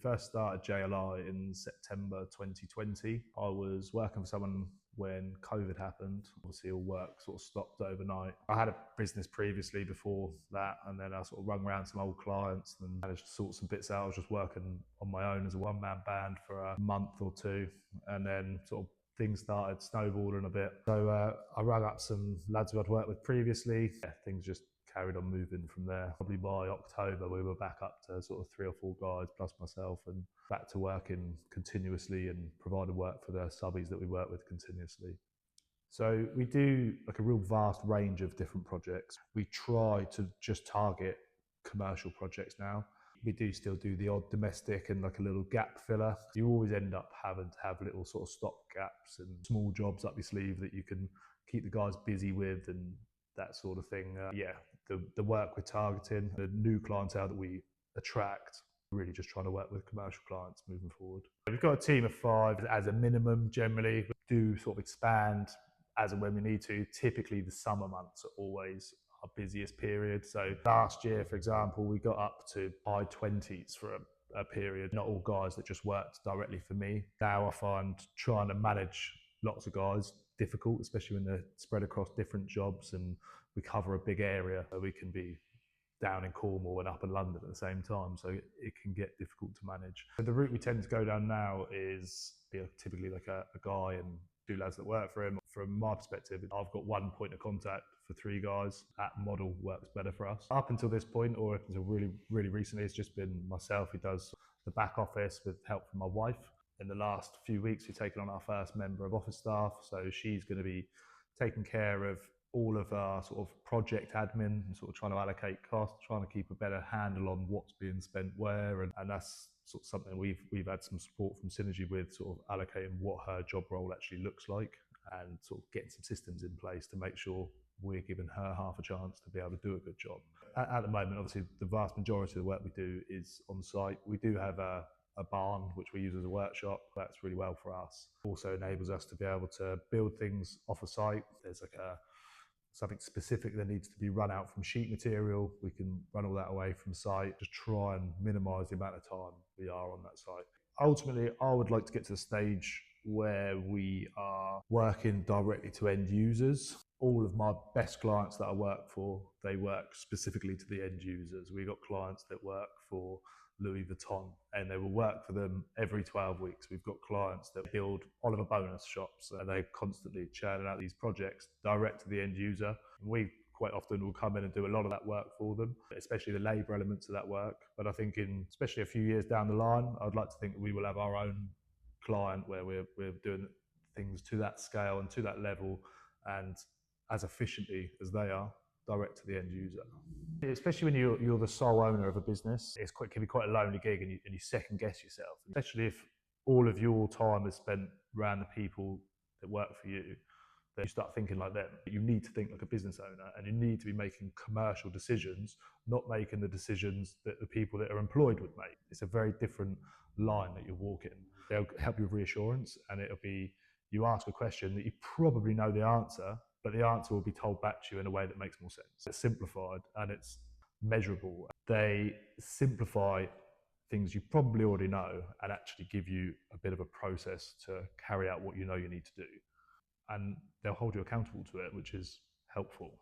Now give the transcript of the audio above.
first started JLI in September 2020. I was working for someone when COVID happened. Obviously all work sort of stopped overnight. I had a business previously before that, and then I sort of rung around some old clients and managed to sort some bits out. I was just working on my own as a one-man band for a month or two, and then sort of things started snowballing a bit. So I rang up some lads who I'd worked with previously. Yeah, things just carried on moving from there. Probably by October, we were back up to sort of 3 or 4 guys plus myself, and back to working continuously and providing work for the subbies that we work with continuously. So we do like a real vast range of different projects. We try to just target commercial projects now. We do still do the odd domestic and like a little gap filler. You always end up having to have little sort of stop gaps and small jobs up your sleeve that you can keep the guys busy with and that sort of thing. The work we're targeting, the new clientele that we attract, really just trying to work with commercial clients moving forward. We've got a team of 5 as a minimum generally. We do sort of expand as and when we need to. Typically the summer months are always our busiest period. So last year, for example, we got up to high 20s for a period. Not all guys that just worked directly for me. Now I find trying to manage lots of guys difficult, especially when they're spread across different jobs and we cover a big area, so we can be down in Cornwall and up in London at the same time, so it can get difficult to manage. So the route we tend to go down now is typically like a guy and 2 lads that work for him. From my perspective, I've got 1 point of contact for 3 guys. That model works better for us. Up until this point, or up until really recently, it's just been myself who does the back office with help from my wife. In the last few weeks, we've taken on our first member of office staff, so she's going to be taking care of all of our sort of project admin and sort of trying to allocate costs, trying to keep a better handle on what's being spent where, and that's sort of something we've had some support from Synergy with, sort of allocating what her job role actually looks like and sort of getting some systems in place to make sure we're giving her half a chance to be able to do a good job. At the moment, obviously, the vast majority of the work we do is on site. We do have a barn which we use as a workshop. That's really well for us. Also enables us to be able to build things off a site. There's like something specific that needs to be run out from sheet material. We can run all that away from site, just try and minimise the amount of time we are on that site. Ultimately, I would like to get to the stage where we are working directly to end users. All of my best clients that I work for, they work specifically to the end users. We've got clients that work for Louis Vuitton and they will work for them every 12 weeks. We've got clients that build Oliver Bonus shops and they're constantly churning out these projects direct to the end user. We quite often will come in and do a lot of that work for them, especially the labour elements of that work. But I think especially a few years down the line, I'd like to think that we will have our own client where we're doing things to that scale and to that level and as efficiently as they are, direct to the end user. Especially when you're the sole owner of a business, it can be quite a lonely gig and you second guess yourself. Especially if all of your time is spent around the people that work for you, then you start thinking like them. You need to think like a business owner and you need to be making commercial decisions, not making the decisions that the people that are employed would make. It's a very different line that you're walking. They'll help you with reassurance and it'll be, you ask a question that you probably know the answer, but the answer will be told back to you in a way that makes more sense. It's simplified and it's measurable. They simplify things you probably already know and actually give you a bit of a process to carry out what you know you need to do. And they'll hold you accountable to it, which is helpful.